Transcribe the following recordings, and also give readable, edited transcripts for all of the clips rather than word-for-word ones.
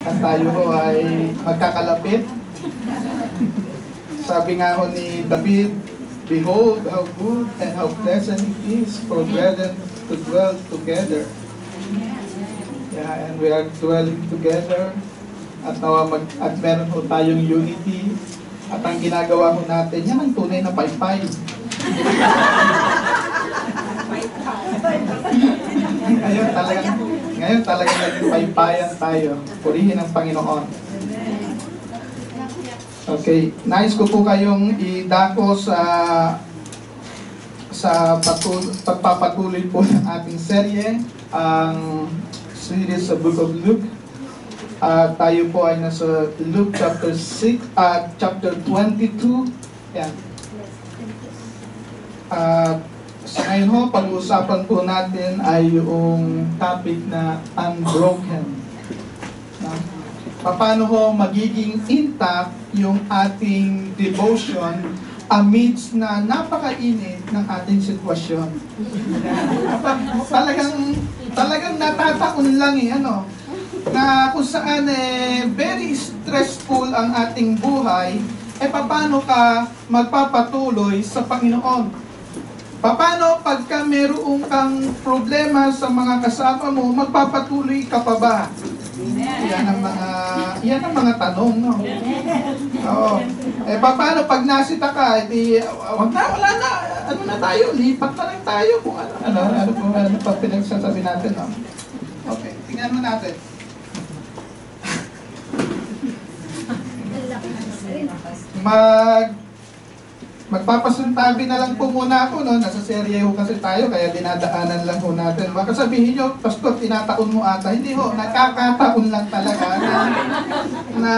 At tayo ho ay magkakalapit. Sabi nga ho ni David, "Behold, how good and how pleasant it is for brethren to dwell together." Yeah, and we are dwelling together. At at meron ho tayong unity. At ang ginagawa ho natin, yan ang tunay na paypay. Ngayon talaga naging paypayan tayo. Purihin ang Panginoon. Okay, nais ko po kayong idako sa pagpapatuloy po ng ating serye, ang series sa Book of Luke. Tayo po ay nasa Luke chapter 6 at chapter 22. Yan. Sa ngayon ho, pag-uusapan po natin ay yung topic na unbroken. Paano ho magiging intact yung ating devotion amidst na napakainit ng ating sitwasyon. Talagang natataon lang na kung saan very stressful ang ating buhay, paano ka magpapatuloy sa Panginoon? Paano pagka meron kang problema sa mga kasama mo, magpapatuloy ka pa ba? Yan ang mga tanong, no? Oo. Paano pag nasita ka, wala na, ano na tayo, lipat na lang tayo kung ano pa pinagsasabi natin, no? Okay, tingnan mo natin. Magpapasuntabi na lang po muna ako, no? Nasa serye ho kasi tayo, kaya dinadaanan lang ho natin. Baka sabihin nyo, Pastor, tinataon mo ata. Hindi ho, nakakataon lang talaga na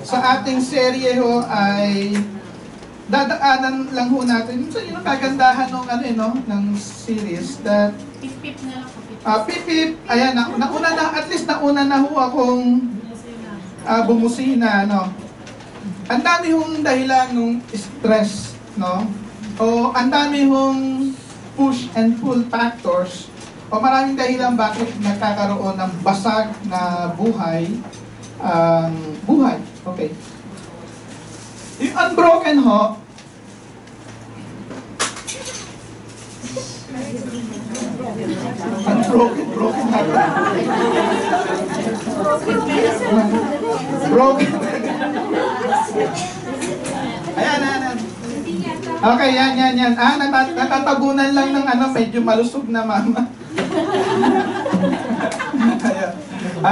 sa ating serye ho ay dadaanan lang ho natin. Minsan yun ang kagandahan ng series that Pip-pip na lang po. Pip-pip, ayan, at least nauna na ho akong bumusina, no? Ang dami hong dahilan ng stress, no? O ang dami hong push and pull factors, o maraming dahilan bakit nagkakaroon ng basag na buhay. Okay. Yung unbroken ho, broken Ayan. Okay, yan. Natatabunan lang ng medyo malusog na mama.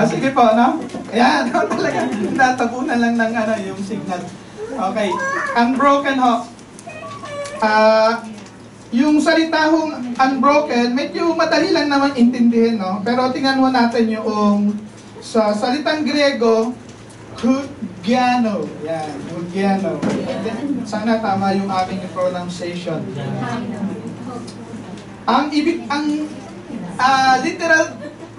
Sige po, no? Ayan, talaga. Natatabunan lang ng yung signal. Okay, unbroken ho. Yung salita hong unbroken, medyo madali lang naman intindihin, no? Pero tingnan mo natin yung sa salitang Griego, hugiano. Yan, hugiano. Sana tama yung aking pronunciation. Ang literal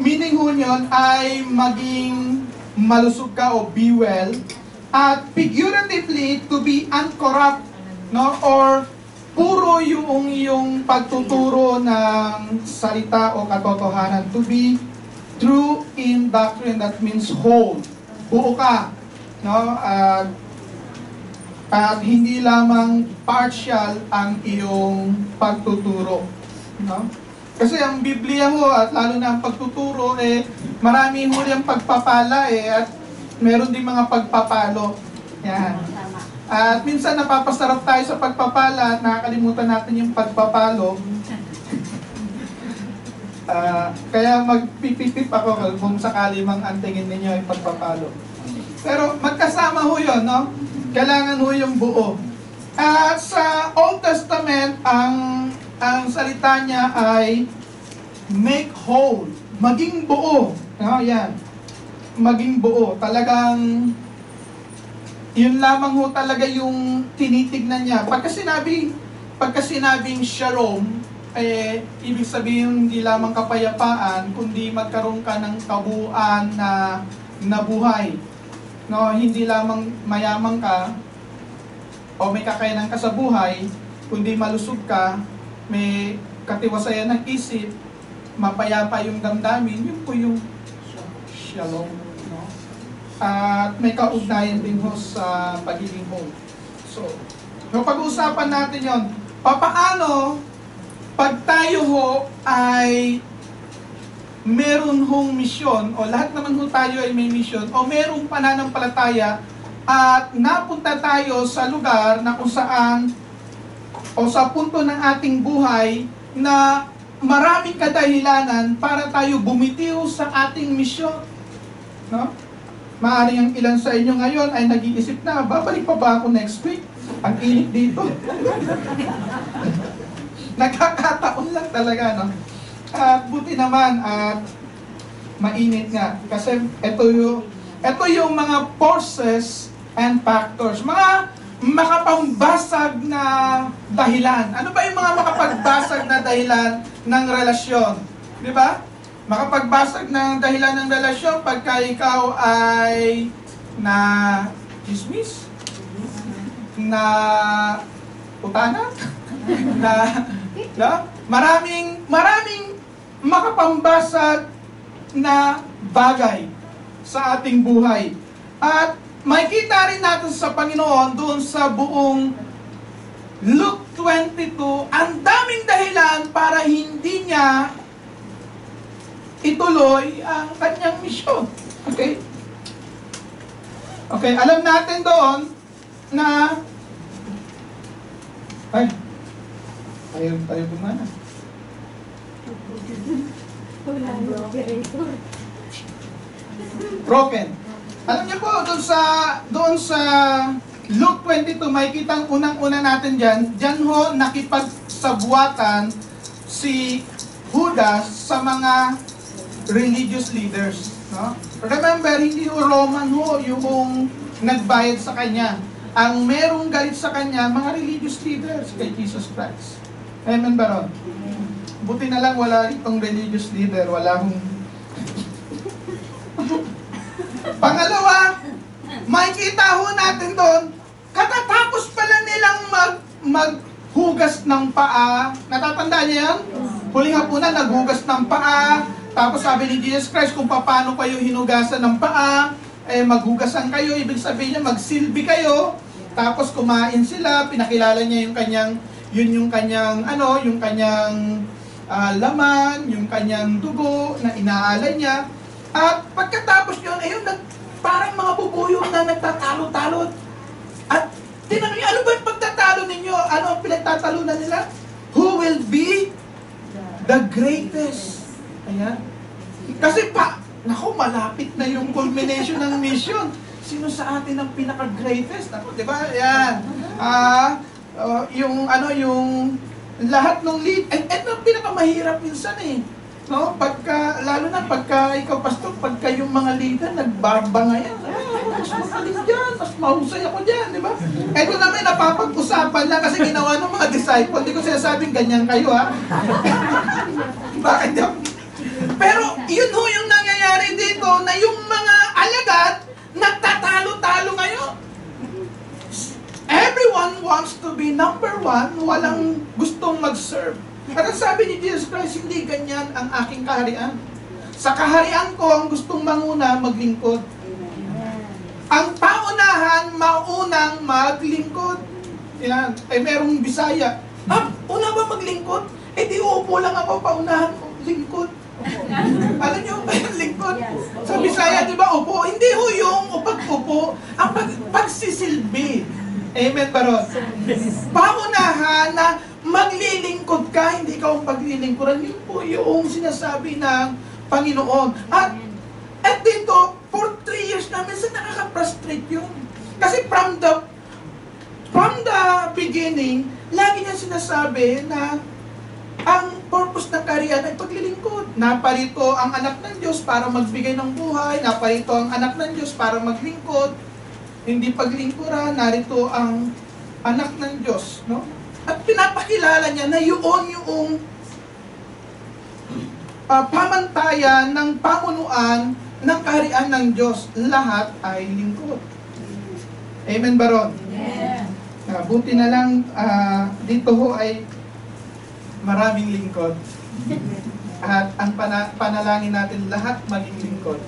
meaning ho nyon ay maging malusog ka o be well. At figuratively, to be uncorrupt, no? Or puro yung pagtuturo ng salita o katotohanan. To be true in doctrine, that means whole. Buo ka, no? At hindi lamang partial ang iyong pagtuturo, no? Kasi ang Biblia ho, at lalo na ang pagtuturo, marami ho yung pagpapala at meron din mga pagpapalo. Yan. At minsan napapasarap tayo sa pagpapala at nakakalimutan natin yung pagpapalo. Kaya magpipipip ako kung sakali mang antingin ninyo yung pagpapalo. Pero magkasama ho yun, no? Kailangan ho yung buo. Sa Old Testament, ang salita niya ay make whole, maging buo. No? Yan. Maging buo. Talagang yun lamang ho talaga yung tinitignan niya. Pagka sinabing shalom, ibig sabihin hindi lamang kapayapaan, kundi magkaroon ka ng kabuuan na buhay. No, hindi lamang mayaman ka o may kakayanan ka sa buhay, kundi malusog ka, may katiwasayan ng isip, mapayapa yung damdamin, yun po yung shalom. no? At may kaugnayan din ho sa pagiging home. So, pag-uusapan natin yon. Papaano pag tayo ho ay meron hong misyon, o lahat naman ho tayo ay may misyon, o merong pananampalataya, at napunta tayo sa lugar na kung saan, o sa punto ng ating buhay, na maraming kadahilanan para tayo bumitiw sa ating misyon. No? Maaaring ang ilan sa inyo ngayon ay nag-iisip na, babalik pa ba ako next week? Ang init dito. Nagkakataon lang talaga, no? At buti naman at mainit nga. Kasi ito yung mga forces and factors. Mga makapambasag na dahilan. Ano ba yung mga makapagbasag na dahilan ng relasyon? Di ba? Makapagbasag ng dahilan ng relasyon pagka ikaw ay na chismis, na utana, na maraming makapambasag na bagay sa ating buhay. At makikita rin natin sa Panginoon doon sa buong Luke 22, ang daming dahilan para hindi niya ituloy ang kanyang misyon. Okay? Okay, alam natin doon na tayo gumana. Broken. Alam niyo po, doon sa Luke 22, makikita ang unang-una natin dyan ho nakipagsabuatan si Judas sa mga religious leaders. No? Remember, hindi ho Roman ho yung nagbayad sa kanya. Ang merong galit sa kanya, mga religious leaders kay Jesus Christ. Amen ba ron? Buti na lang wala itong religious leader, wala hong... Pangalawa, makikita ho natin doon, katatapos pala nilang maghugas ng paa. Natatandaan niyo yan? Huling hapunan, naghugas ng paa. Tapos sabi ni Jesus Christ, kung paano kayo hinugasan ng paa, maghugasan kayo, ibig sabihin niya, magsilbi kayo. Tapos kumain sila, pinakilala niya yung kanyang laman, yung kanyang dugo na inaalay niya. At pagkatapos yun, parang mga bubuyog na nagtatalo-talot. At tinanong niya, ano ba yung pagtatalo ninyo? Ano ang pinagtatalunan nila? Who will be the greatest? Ayan. Kasi malapit na yung culmination ng mission. Sino sa atin ang pinaka-greatest? Ako, di ba? Ayan. Yung lahat ng lead, ito ang pinakamahirap minsan eh. No? Lalo na pagka ikaw, pastor, pagka yung mga leader, nagbabangayan. Mas magaling dyan, mas mahusay ako dyan, di ba? Ito naman, napapag-usapan lang kasi ginawa ng mga disciple. Hindi ko sinasabing ganyan kayo, ha? Bakit yan? Pero, yun ho yung nangyayari dito na yung mga alagad, nagtatalo-talo ngayon. Everyone wants to be number one, walang gustong mag-serve. At ang sabi ni Jesus Christ, hindi ganyan ang aking kaharian. Sa kaharian ko, ang gustong manguna, maglingkod. Ang paunahan, maunang maglingkod. Yan. Merong Bisaya. Una ba maglingkod? Di uupo lang ako, paunahan ko, lingkod. Alam niyo ba yung lingkod? Sa Bisaya, di ba, upo? Hindi ho yung pag-upo, ang pagsisilbi. Amen ba ron? Paunahan na maglilingkod ka, hindi ka ang paglilingkuran. Yun po yung sinasabi ng Panginoon. At dito, for 3 years na, minsan nakaka-frustrate yun. Kasi from the beginning, lagi niya sinasabi na ang purpose ng kaharian ay paglilingkod. Naparito ang anak ng Diyos para magbigay ng buhay. Naparito ang anak ng Diyos para maglingkod. Hindi paglingkuran, narito ang anak ng Diyos. No? At pinapakilala niya na yung pamantayan ng pamunuan ng kaharian ng Diyos. Lahat ay lingkod. Amen ba ron? Yeah. Buti na lang dito ho ay maraming lingkod. At ang panalangin natin lahat maging lingkod.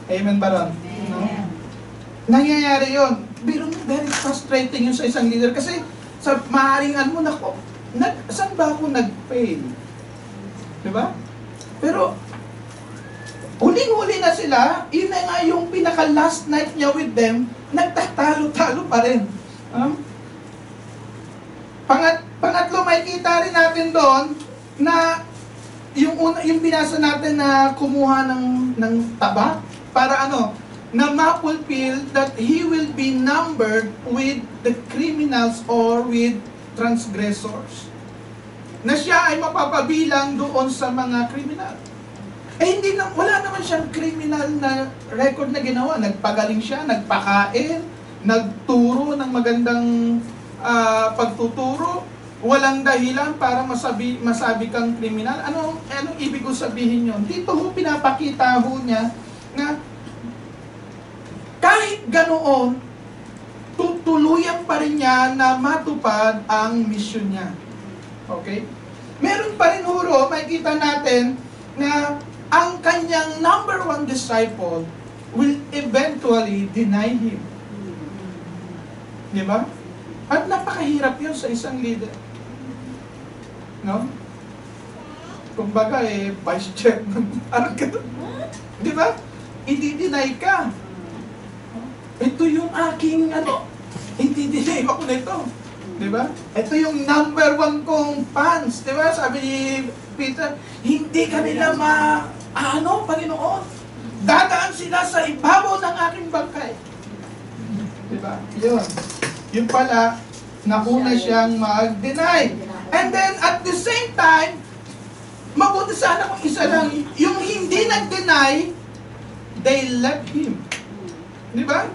Amen ba ron? No? Nangyayari yun. Pero very frustrating yun sa isang leader kasi sa maaaring mo, saan ba ako nag-fail? Diba? Pero, huling-huli na sila, yun na nga yung pinaka-last night niya with them, nagtatalo-talo pa rin. Pangatlo, may kita rin natin doon na yung binasa natin na kumuha ng taba para na ma-fulfill that he will be numbered with the criminals or with transgressors. Na siya ay mapapabilang doon sa mga kriminal. Wala naman siyang criminal na record na ginawa. Nagpagaling siya, nagpakain, nagturo ng magandang pagtuturo. Walang dahilan para masabi kang kriminal. Anong ibig ko sabihin yun? Dito pinapakita niya na kahit ganoon, tutuluyan pa rin niya na matupad ang misyon niya. Okay? Meron pa rin makikita natin na ang kanyang number one disciple will eventually deny him. Di ba? At napakahirap yun sa isang leader. No? Kumbaga vice chair ng parang gano'n. Di ba? I-deny ka. Ito yung aking hindi deny ako na ito. Diba? Ito yung number one kong fans. Diba? Sabi ni Peter, hindi kanila Panginoon. Dadaan sila sa ibabaw ng aking bangkay. Diba? Yun. Yun pala, nauna siyang mag-deny. And then, at the same time, mabuti sana kung isa lang, yung hindi nag-deny, they left him. Diba?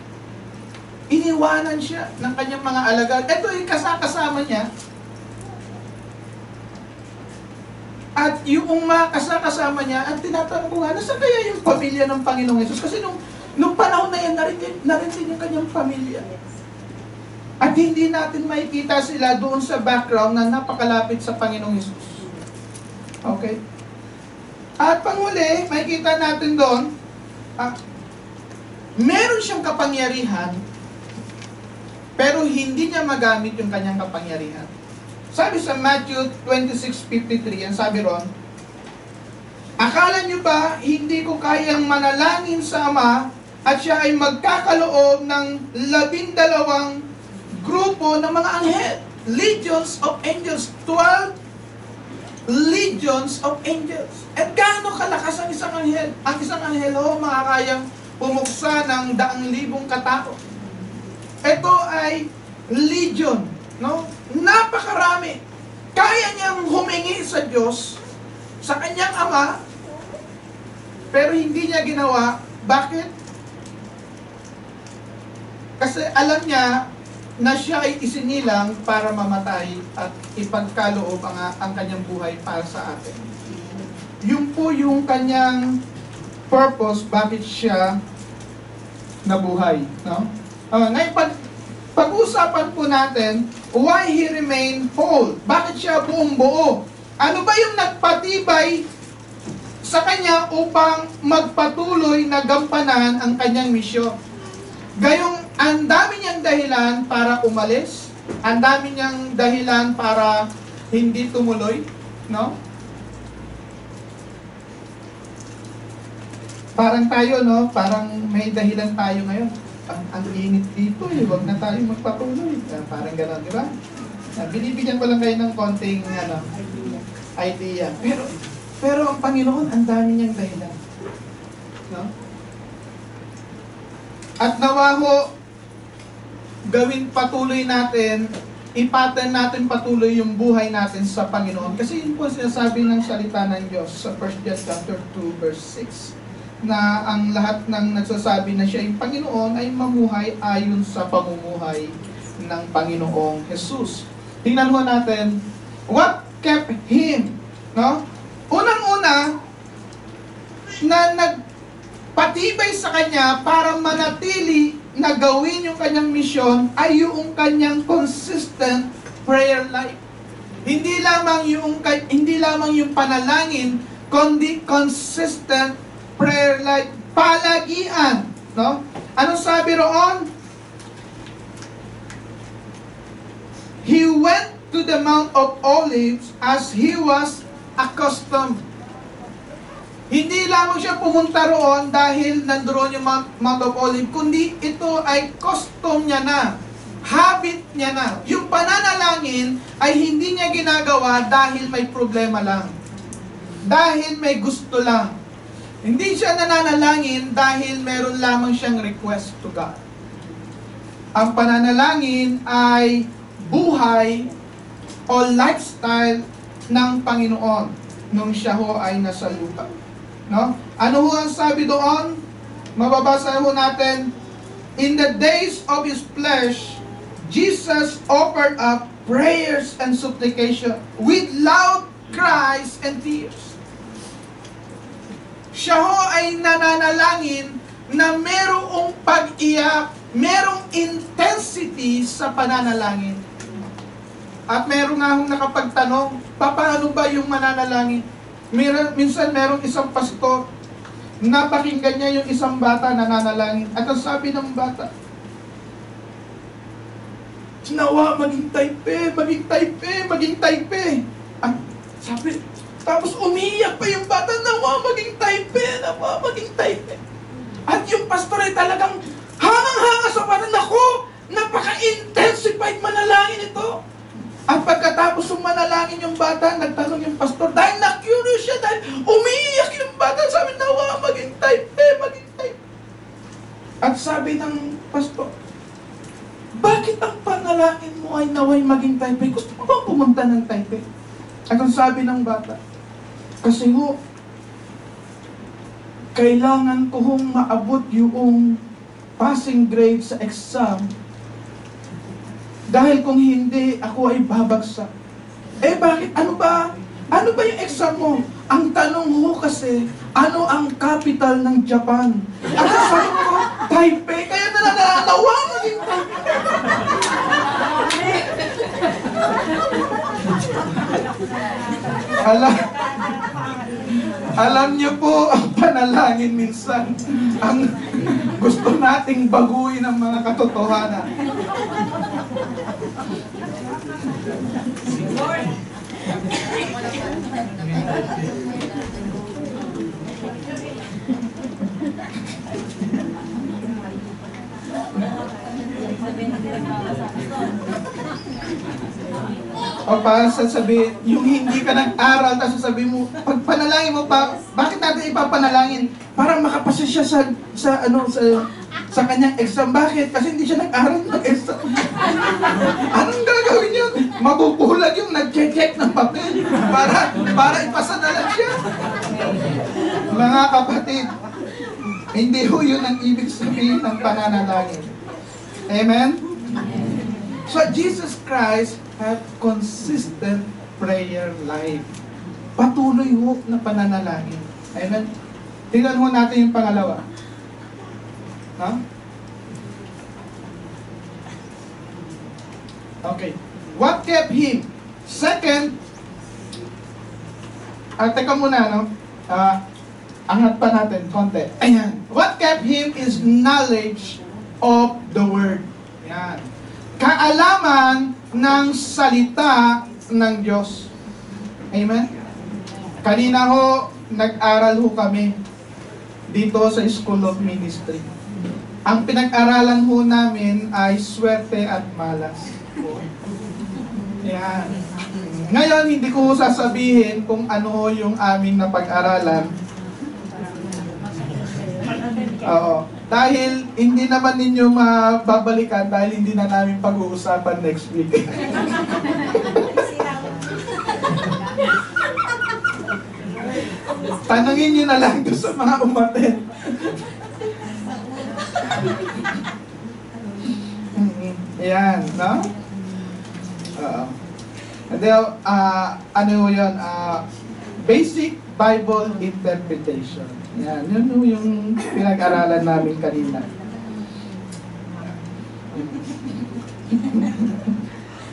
Iniwanan siya ng kanyang mga alagad. Ito yung kasama niya. At yung mga kasama niya, ang tinatanong ko nga, nasa kaya yung pamilya ng Panginoong Hesus? Kasi nung panahon na yan, narin din yung kanyang pamilya. At hindi natin makikita sila doon sa background na napakalapit sa Panginoong Hesus. Okay? At panghuli, makikita natin doon, meron siyang kapangyarihan, pero hindi niya magamit yung kanyang kapangyarihan. Sabi sa Matthew 26:53, ang sabi ron, akala niyo ba hindi ko kayang manalangin sa Ama at siya ay magkakaloob ng 12 grupo ng mga anghel? Legions of angels. 12 legions of angels. At gaano kalakas ang isang anghel? Ang isang anghel makakayang pumuksa ng 100,000 katao. Ito ay legion, no? Napakarami. Kaya niyang humingi sa Diyos, sa kanyang Ama, pero hindi niya ginawa. Bakit? Kasi alam niya na siya ay isinilang para mamatay at ipagkaloob ang kanyang buhay para sa atin. Yun po yung kanyang purpose, bakit siya nabuhay, no? Ngayon, pag-usapan po natin, why he remained whole? Bakit siya buong buo? Ano ba yung nagpatibay sa kanya upang magpatuloy na gampanan ang kanyang misyon? Gayong, ang dami niyang dahilan para umalis, ang dami niyang dahilan para hindi tumuloy, no? Parang tayo, no? Parang may dahilan tayo ngayon. Ang init dito huwag na tayo magpatuloy. Parang gano'n, di ba? Binibigyan ko lang kayo ng konting idea. Pero ang Panginoon, ang dami niyang dahilan. No? At nawa ho, gawin patuloy natin, ipattern natin patuloy yung buhay natin sa Panginoon. Kasi yun po sinasabi ng salita ng Diyos sa 1 John chapter 2 verse 6. Na ang lahat ng nagsasabi na siya yung Panginoon ay mamuhay ayon sa pamumuhay ng Panginoong Jesus. Tingnan mo natin, what kept him? No? Unang-una, na nagpatibay sa kanya para manatili na gawin yung kanyang misyon ay yung kanyang consistent prayer life. Hindi lamang yung panalangin, kundi consistent prayer life. palagian. No? Anong sabi roon? He went to the Mount of Olives as he was accustomed. Hindi lamang siya pumunta roon dahil nandoon yung Mount of Olives, kundi ito ay custom niya na. Habit niya na. Yung pananalangin ay hindi niya ginagawa dahil may problema lang. Dahil may gusto lang. Hindi siya nananalangin dahil meron lamang siyang request to God. Ang pananalangin ay buhay o lifestyle ng Panginoon nung siya ho ay nasa lupa. No? Ano ho ang sabi doon? Mababasa ho natin, in the days of His flesh, Jesus offered up prayers and supplication with loud cries and tears. Siya ho ay nananalangin na merong pag-iyak, merong intensity sa pananalangin. At meron nga akong nakapagtanong, paano ba yung mananalangin? Minsan merong isang pastor, napakinggan niya yung isang bata na nananalangin. At ang sabi ng bata, nawa, maging Taipei, maging Taipei, maging Taipei. At sabi, tapos umiyak pa yung bata, nawa, maging Taipei, nawa, maging Taipei. At yung pastor ay talagang hangang-hanga sa parang, ako, napaka-intensified manalangin ito. At pagkatapos ng manalangin yung bata, nagtanong yung pastor, dahil na-curious siya, dahil umiiyak yung bata, sabi, nawa, maging Taipei, maging Taipei. At sabi ng pastor, bakit ang panalangin mo ay naway maging Taipei? Gusto mo bang pumunta ng Taipei? At ang sabi ng bata, kasi ho, kailangan ko hong maabot yung passing grade sa exam. Dahil kung hindi, ako ay babagsak. Eh bakit? Ano ba? Ano ba yung exam mo? Ang tanong ho kasi, ano ang capital ng Japan? At sabi ko, Taipei. Kaya nananawa maging Taipei. Alam niyo po, ang panalangin minsan, ang gusto nating baguhin ang mga katotohanan. O para sasabihin, yung hindi ka nag-aral, tapos sasabihin mo, pag panalangin mo pa, bakit natin ipapanalangin? Para makapasa siya sa kanyang exam. Bakit? Kasi hindi siya nag-aral ng exam. Anong gagawin yun? Mabubulag yung nag-check ng papel para ipasa na lang siya. Mga kapatid, hindi ho yun ang ibig sabihin ng pananalangin. Amen? So Jesus Christ had consistent prayer life. Patuloy ho na pananalangin. Amen? Tingnan ho natin yung pangalawa. Huh? Okay. What kept him? Second, teka muna, no? Angat pa natin, konti. Ayan. What kept him is knowledge of the Word. Ayan. Kaalaman ng salita ng Diyos. Amen? Kanina ho, nag-aral ho kami dito sa School of Ministry. Ang pinag-aralan ho namin ay swerte at malas. Ayan. Ngayon, hindi ko sasabihin kung ano yung aming napag-aralan. Oo. Dahil hindi naman ninyo mababalikan dahil hindi na namin pag-uusapan next week. Tanungin nyo na lang doon sa mga umaten. Ayan, no? Oo. And then, ano yun? Basic Bible interpretation. Yan, yun yung pinag-aralan namin kanina.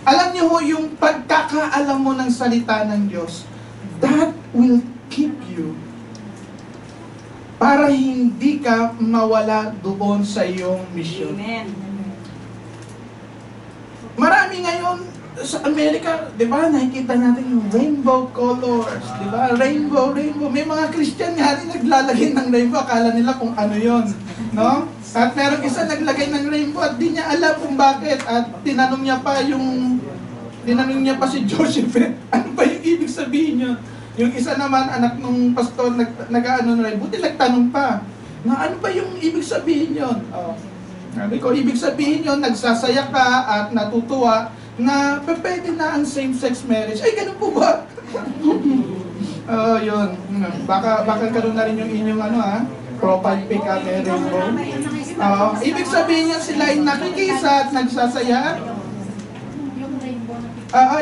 Alam niyo ho, yung pagkakaalam mo ng salita ng Diyos, that will keep you para hindi ka mawala doon sa iyong misyon. Amen. Marami ngayon sa Amerika, di ba, nakikita natin yung rainbow colors, di ba? Rainbow. May mga Christian nga rin naglalagay ng rainbow, akala nila kung ano yon, no? At meron isa naglagay ng rainbow at di niya alam kung bakit. At tinanong niya pa si Joseph, ano ba yung ibig sabihin yun? Yung isa naman, anak ng pastor, nag-ano na rin, buti nagtanong pa, na ano ba yung ibig sabihin yun? Oh. Sabi ko, ibig sabihin yun, nagsasaya ka at natutuwa na pwede na ang same-sex marriage. Ay, ganun po ba? Yun. Baka karoon na rin yung inyong profile pic at rainbow. Ibig sabihin niya sila ay nakikisa at nagsasaya.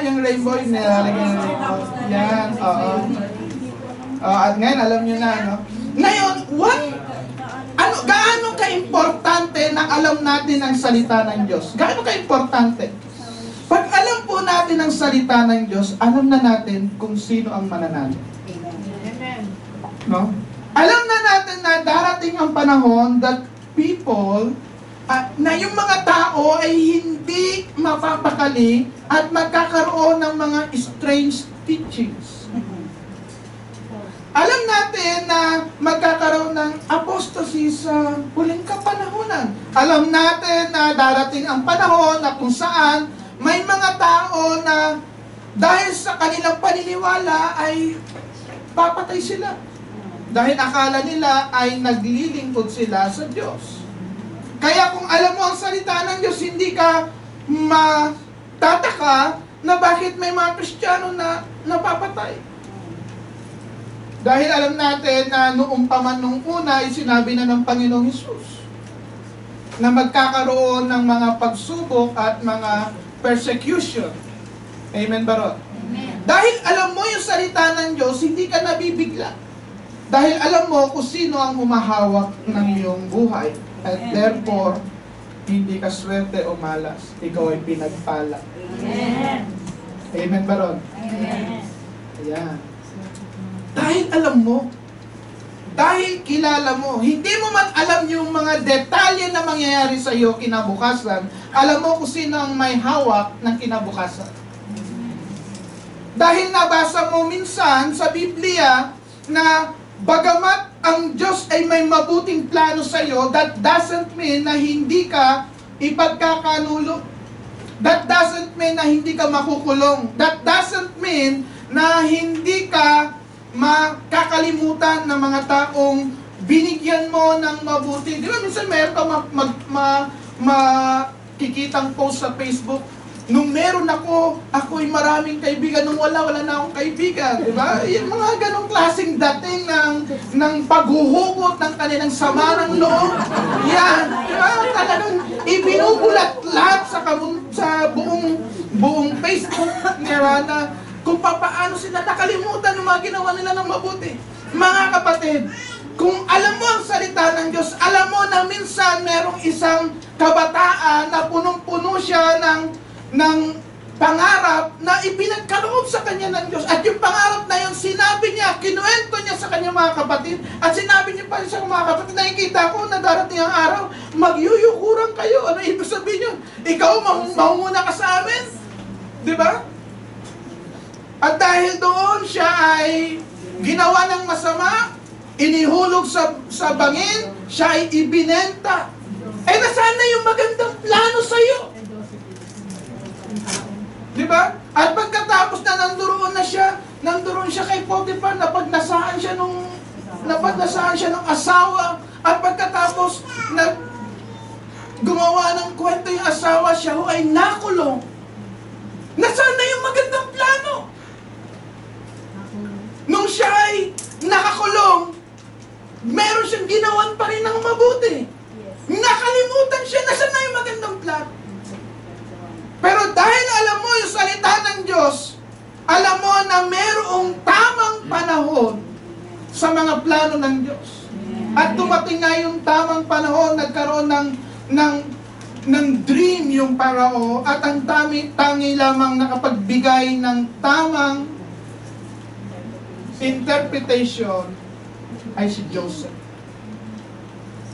Yung rainbow, yung nilalagay ng rainbow. Yan, at ngayon, alam niyo na, no? Ngayon, gaano ka-importante na alam natin ang salita ng Diyos? Gaano ka-importante? Pag alam po natin ang salita ng Diyos, alam na natin kung sino ang mananalo. No? Alam na natin na darating ang panahon that people, na yung mga tao ay hindi mapapakali at magkakaroon ng mga strange teachings. Alam natin na magkakaroon ng apostasy sa huling kapanahunan. Alam natin na darating ang panahon na kung saan may mga tao na dahil sa kanilang paniniwala ay papatay sila. Dahil akala nila ay naglilingkod sila sa Diyos. Kaya kung alam mo ang salita ng Diyos, hindi ka matataka na bakit may mga Kristiyano na napapatay. Dahil alam natin na noong pa man nung una ay sinabi na ng Panginoong Hesus na magkakaroon ng mga pagsubok at mga persecution. Amen ba ron? Amen. Dahil alam mo yung salita ng Diyos, hindi ka nabibigla. Dahil alam mo kung sino ang humahawak ng iyong buhay. At therefore, hindi ka swerte o malas. Ikaw ay pinagpala. Amen. Amen ba ron? Amen. Ayan. Dahil alam mo, dahil kilala mo, hindi mo man alam yung mga detalye na mangyayari sa iyo kinabukasan, alam mo kung sino ang may hawak ng kinabukasan. Dahil nabasa mo minsan sa Biblia na bagamat ang Diyos ay may mabuting plano sa iyo, that doesn't mean na hindi ka ipagkakanulo. That doesn't mean na hindi ka makukulong. That doesn't mean na hindi ka makakalimutan ng mga taong binigyan mo ng mabuti. Di ba minsan meron ka makikitang post sa Facebook, nung meron ako'y maraming kaibigan, nung wala na akong kaibigan. Di ba? Yung mga ganong klaseng dating ng paghuhugot ng kanilang sama ng loob. Yan. Di ba? Talagang ibinubulat lahat sa buong Facebook. Di ba? Na kung paano sila nakalimutan ng mga ginawa nila ng mabuti. Mga kapatid, kung alam mo ang salita ng Diyos, alam mo na minsan merong isang kabataan na punong-puno siya ng pangarap na ipinagkaloob sa kanya ng Diyos. At yung pangarap na yun, sinabi niya, kinuwento niya sa kanyang mga kapatid, at sinabi niya pa sa mga kapatid, nakikita ko na darating ang araw, magyuyukuran kayo. Ano ibig sabihin yun? Ikaw, mahumuna ka sa amin? Di ba? At dahil doon siya ay ginawa ng masama, inihulog sa bangin, siya ay ibinenta. Nasaan na yung magandang plano sa iyo? Di ba? At pagkatapos na nandoon siya kay Potiphar, napagnasaan siya ng asawa, at pagkatapos na gumawa ng kwento yung asawa, siya ay nakulong. Nasaan na yung magandang plano? Nung siya ay nakakulong, meron siyang ginawan pa rin ng mabuti. Nakalimutan siya, nasaan na yung magandang plano? Pero dahil alam mo yung salita ng Diyos, alam mo na merong tamang panahon sa mga plano ng Diyos. At dumating nga yung tamang panahon, nagkaroon ng dream yung Parao, at ang tangi lamang nakapagbigay ng tamang interpretation ay si Joseph.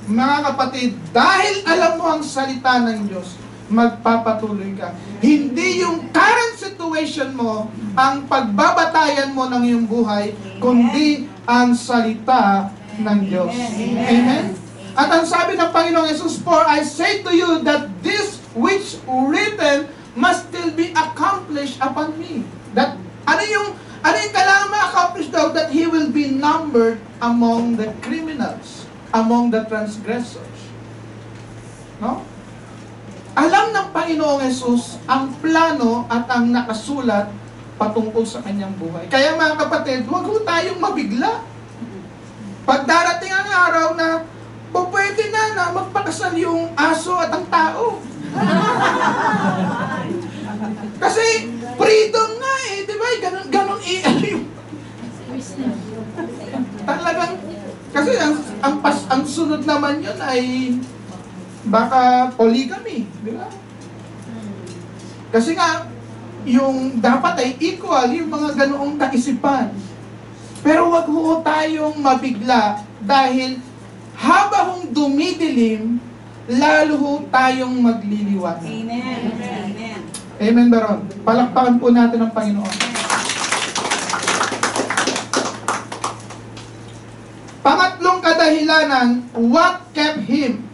Mga kapatid, dahil alam mo ang salita ng Diyos, magpapatuloy ka. Hindi yung current situation mo ang pagbabatayan mo ng iyong buhay, kundi ang salita ng Diyos. Amen? At ang sabi ng Panginoong Jesus, "For I say to you that this which written must still be accomplished upon me." That, ano yung kailangan ma-accomplish daw? That He will be numbered among the criminals, among the transgressors. No? Alam ng Panginoong Jesus ang plano at ang nakasulat patungkol sa kanyang buhay. Kaya mga kapatid, huwag ho tayong mabigla. Pag darating ang araw na pwede na magpakasal yung aso at ang tao. Kasi freedom nga eh, di ba? Ganon talagang, kasi ang sunod naman yun ay baka polygamy, di ba? Kasi nga, yung dapat ay equal, yung mga ganoong kaisipan. Pero wag ho tayong mabigla dahil habang dumidilim, lalo ho tayong magliliwanag. Amen. Amen. Amen, Baron. Palakpakan po natin ang Panginoon. Pangatlong kadahilanan, what kept him?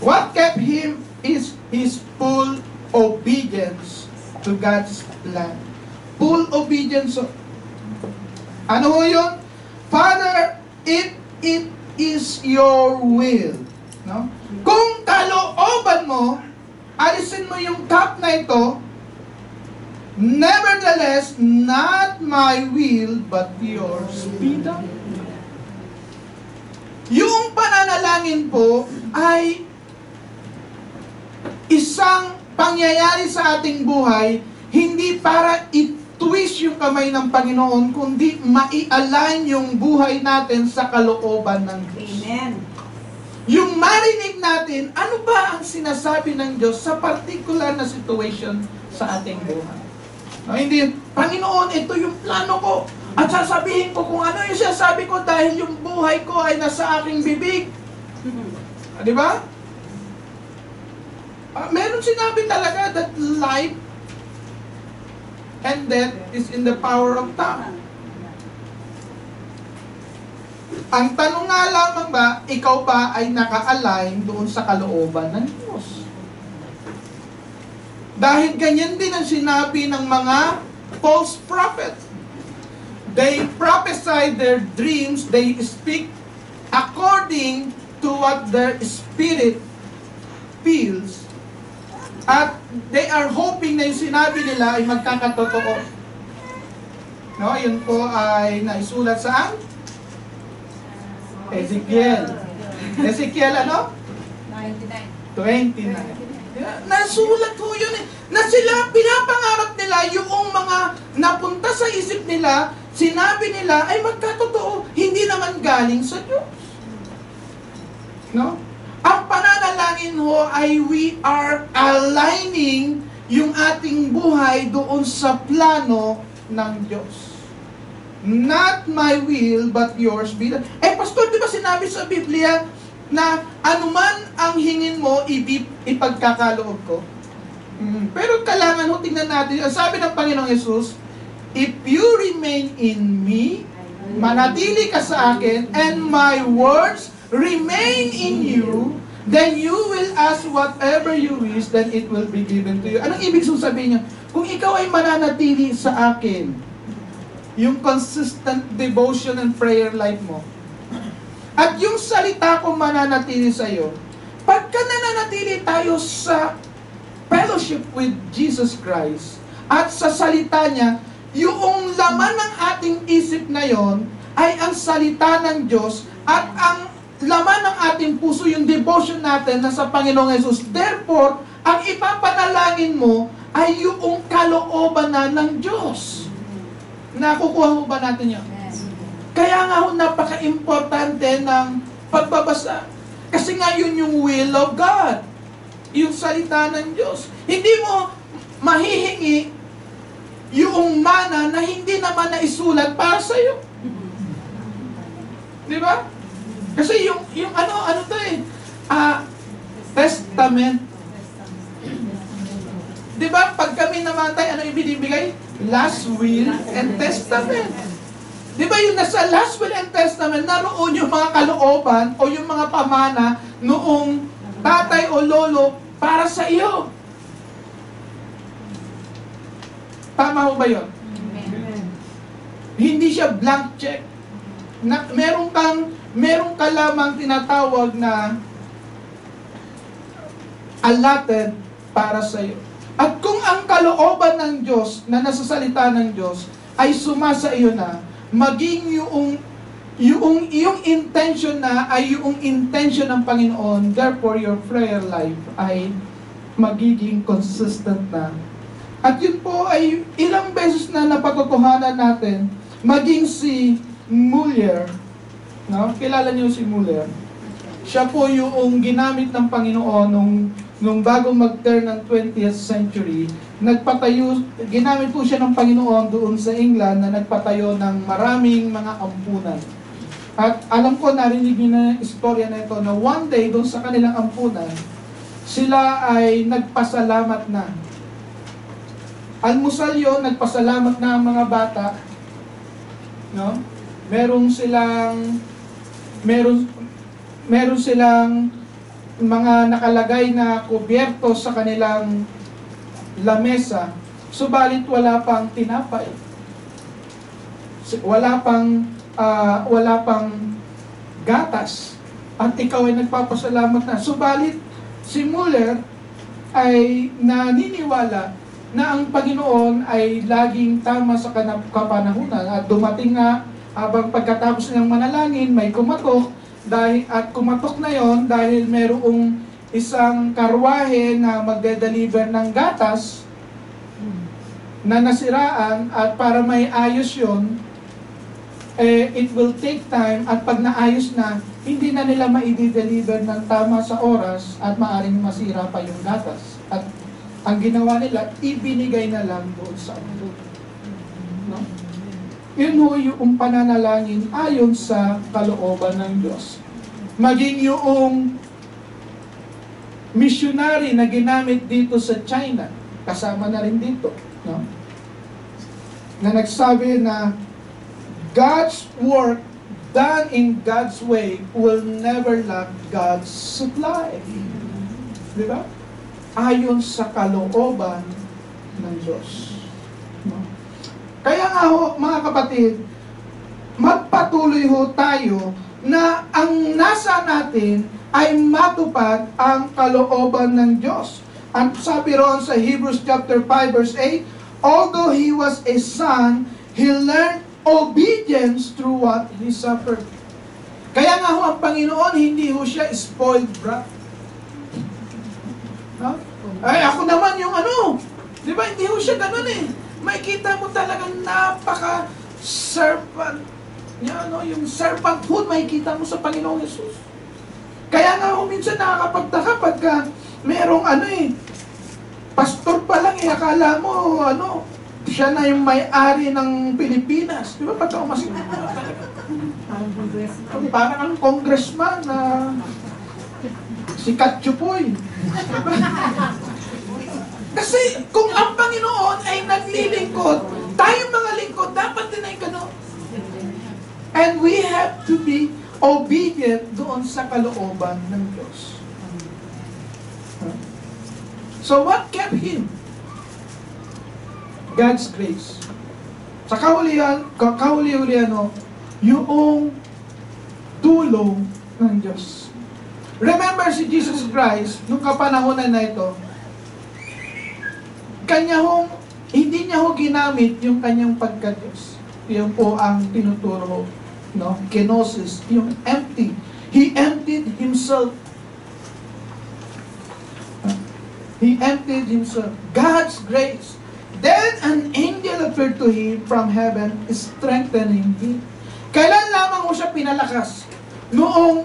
What kept him is his full obedience to God's plan. Full obedience. Ano ho yun? Father, if it is your will. No? Kung kalooban mo, alisin mo yung cup na ito, nevertheless, not my will, but yours be done. Yung pananalangin po ay isang pangyayari sa ating buhay, hindi para i-twist yung kamay ng Panginoon, kundi mai-align yung buhay natin sa kalooban ng Diyos. Amen. Yung marinig natin, ano ba ang sinasabi ng Diyos sa particular na situation sa ating buhay. No, hindi, Panginoon, ito yung plano ko. At sasabihin ko kung ano yung sinasabi ko dahil yung buhay ko ay nasa aking bibig. Di ba? Meron sinabi talaga that life and death is in the power of tongue. Ang tanong nga lamang ba, ikaw ba ay naka-align doon sa kalooban ng Diyos? Dahil ganyan din ang sinabi ng mga false prophets. They prophesy their dreams, they speak according to what their spirit feels. At they are hoping na yung sinabi nila ay magkakatotoo. No, yun po ay naisulat saan? Ezekiel. Ezekiel ano? 29. Nasulat ho yun eh. Na sila, pinapangarap nila yung mga napunta sa isip nila, sinabi nila ay magkatotoo, hindi naman galing sa Diyos. No? Ang pananalangin ho ay we are aligning yung ating buhay doon sa plano ng Diyos. Not my will, but yours be done. Pastor, di ba sinabi sa Biblia na anuman ang hingin mo, ipagkakaloob ko? Pero kailangan ho, tingnan natin. Sabi ng Panginoong Jesus, if you remain in me, manatili ka sa akin, and my words remain in you, then you will ask whatever you wish, then it will be given to you. Anong ibig sabihin niya? Kung ikaw ay mananatili sa akin, yung consistent devotion and prayer life mo, at yung salita ko mananatili sa iyo, pagka nananatili tayo sa fellowship with Jesus Christ, at sa salita niya, yung laman ng ating isip na yon ay ang salita ng Diyos, at ang laman ng ating puso, yung devotion natin na sa Panginoong Jesus. Therefore, ang ipapanalangin mo ay yung kalooban na ng Diyos. Nakukuha mo ba natin yun? Kaya nga ho, napaka-importante ng pagbabasa. Kasi nga yun yung will of God. Yung salita ng Diyos. Hindi mo mahihingi yung mana na hindi naman naisulat para sa'yo. Di ba? Kasi yung ano to eh, testament. Di ba, pag kami namatay, ano ibinibigay? Last will and testament. Di ba yung nasa last will and testament, naroon yung mga kalooban o yung mga pamana noong tatay o lolo para sa iyo. Tama ho ba yun? Hindi siya blank check. Meron ka lamang tinatawag na allotted para sa iyo. At kung ang kalooban ng Diyos na nasa salita ng Diyos ay sumasa iyo na, maging yung intention na ay yung intention ng Panginoon, therefore your prayer life ay magiging consistent na. At yun po ay ilang beses na napatotohanan natin, maging si Muller, no? Kilala niyo si Muller? Siya po yung ginamit ng Panginoon nung bagong mag-turn ng 20th century, ginamit po siya ng Panginoon doon sa England na nagpatayo ng maraming mga ampunan. At alam ko, narinig niyo na istorya na ito, na one day doon sa kanilang ampunan, sila ay nagpasalamat na. Almusal yun, nagpasalamat na ang mga bata, no? Meron silang mga nakalagay na kubyerto sa kanilang lamesa, subalit wala pang tinapay. Wala pang gatas. At ikaw ay nagpapasalamat na. Subalit, si Muller ay naniniwala na ang Panginoon ay laging tama sa kapanahunan. At dumating nga, habang pagkatapos ng manalangin, may kumatok, at kumatok na yon dahil mayroong isang karwahe na magde-deliver ng gatas na nasiraan, at para may ayos yon, it will take time, at pag naayos na, hindi na nila maidi-deliver ng tama sa oras at maaring masira pa yung gatas. At ang ginawa nila, ibinigay na lang doon sa mundo. No? Yun ho yung pananalangin ayon sa kalooban ng Diyos. Maging yung missionary na ginamit dito sa China, kasama na rin dito, no? Na nagsabi na God's work done in God's way will never lack God's supply. Di ba? Ayon sa kalooban ng Diyos. No? Kaya nga ho, mga kapatid, magpatuloy ho tayo na ang nasa natin ay matupad ang kalooban ng Diyos. At sabi roon sa Hebrews chapter 5 verse 8, although he was a son, he learned obedience through what he suffered. Kaya nga ho, ang Panginoon, hindi ho siya spoiled brat. No? Ay, ako naman yung ano. Di ba, hindi ho siya ganun eh. Makikita mo talagang napaka-servant. Yung servanthood, makikita mo sa Panginoong Jesus. Kaya nga ho, minsan nakakapagtaka pagka merong pastor pa lang, akala mo, siya na yung may-ari ng Pilipinas. Di ba, pagka umasin mo talaga. Parang ang congressman na si Katchupoy. Kasi kung ang Panginoon ay naglilingkod, tayong mga lingkod, dapat din ay gano'n. And we have to be obedient doon sa kalooban ng Diyos. So what kept him? God's grace. Sa kahuli-hulihan, yung tulong ng Diyos. Remember si Jesus Christ, nung kapanahonan na ito, hindi niya ginamit yung kanyang pagka-Diyos. Yun po ang tinuturo, kenosis, yung empty. He emptied himself. He emptied himself. God's grace. Then an angel appeared to him from heaven, strengthening him. Kailan lamang mo siya pinalakas? Noong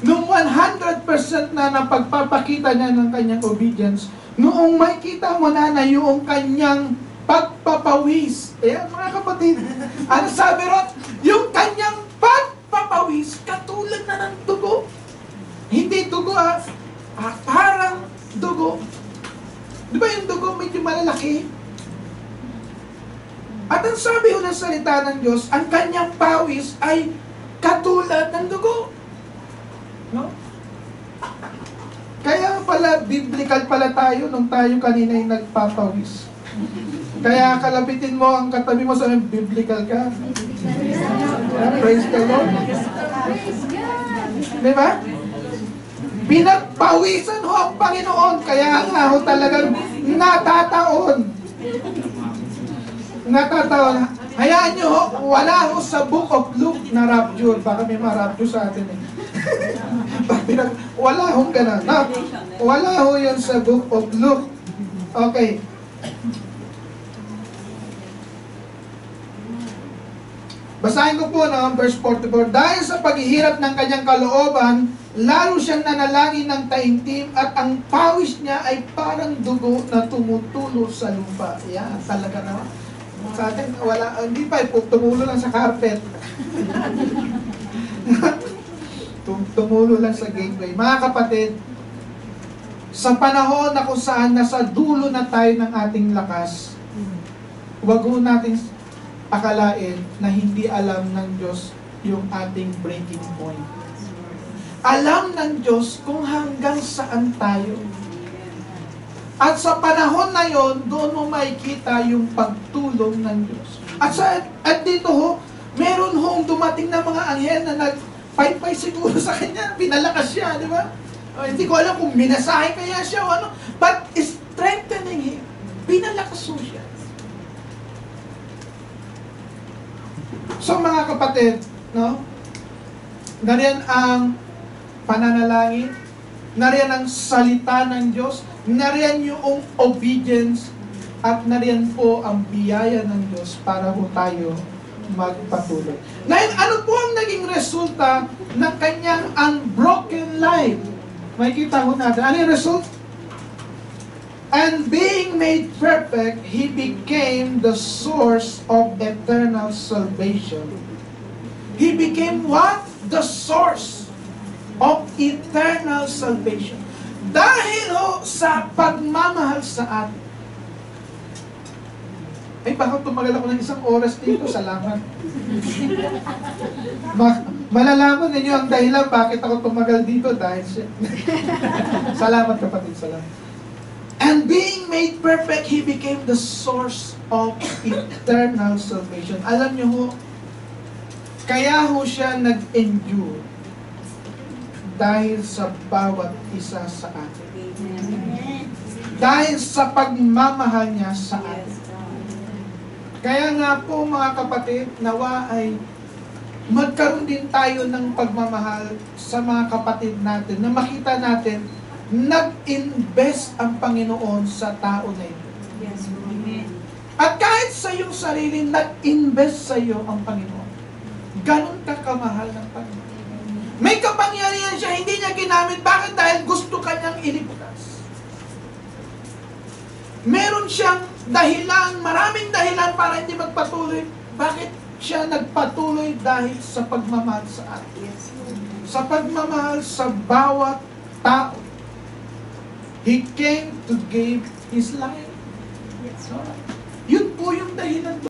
100% na napagpapakita niya ng kanyang obedience, noong makikita mo na yung kanyang pagpapawis. Ayan, mga kapatid, ano sabi ron? Yung kanyang pagpapawis. nagpapawis katulad na ng dugo. Hindi dugo parang dugo. Di ba yung dugo medyo malalaki? At ang sabi ng salita ng Diyos, ang kanyang pawis ay katulad ng dugo. No? Kaya pala, biblical pala tayo nung tayo kanina yung nagpapawis. Kaya kalabitin mo ang katabi mo sa biblical ka. Praise the Lord. Diba? Pinagpawisan ho ang Panginoon. Kaya nga ho talagang natataon. Hayaan nyo ho, wala ho sa Book of Luke na rapture. Baka may ma-rapture sa atin eh. Wala hong ganun. No? Wala ho yun sa Book of Luke. Okay. Basahin ko po verse 44. Dahil sa paghihirap ng kanyang kalooban, lalo siyang nanalangin ng taimtim at ang pawis niya ay parang dugo na tumutulo sa lupa. Yan, talaga naman. Sa atin, wala, hindi pa, tumulo lang sa carpet. Tumulo lang sa gateway. Mga kapatid, sa panahon na kung saan nasa dulo na tayo ng ating lakas, huwag ho natin akalain na hindi alam ng Diyos yung ating breaking point. Alam ng Diyos kung hanggang saan tayo. At sa panahon na yon, doon mo makikita yung pagtulong ng Diyos. At dito ho, meron hong dumating na mga anghel na nagpaypay siguro sa kanya, pinalakas siya, di ba? Hindi ko alam kung minasahe kaya siya o ano, but strengthening him, pinalakas ho siya. So mga kapatid, no? Nariyan ang pananalangin, nariyan ang salita ng Diyos, nariyan yung obedience, at nariyan po ang biyaya ng Diyos para po tayo magpatuloy. Ngayon, ano po ang naging resulta ng kanyang unbroken life? Makikita ko natin. Ano yung result? And being made perfect, He became the source of eternal salvation. He became what? The source of eternal salvation. Dahil ho sa pagmamahal sa atin. Ay, baka tumagal ako ng 1 oras dito. Salamat. Malalaman ninyo ang dahilan bakit ako tumagal dito dahil siya. Salamat kapatid, salamat. And being made perfect, He became the source of eternal salvation. Alam niyo ho, kaya ho siya nag-endure dahil sa bawat isa sa atin. Dahil sa pagmamahal niya sa atin. Kaya nga po mga kapatid, nawa ay magkaroon din tayo ng pagmamahal sa mga kapatid natin na makita natin nag-invest ang Panginoon sa tao na ito. Yes, Amen. At kahit sa iyong sarili, nag-invest sa iyo ang Panginoon. Ganon ka kamahal ng Panginoon. May kapangyarihan siya, hindi niya ginamit. Bakit? Dahil gusto kanyang iligtas. Meron siyang dahilan, maraming dahilan para hindi magpatuloy. Bakit siya nagpatuloy? Dahil sa pagmamahal sa atin. Sa pagmamahal sa bawat tao. He came to give His life. Yun po yung dahilan.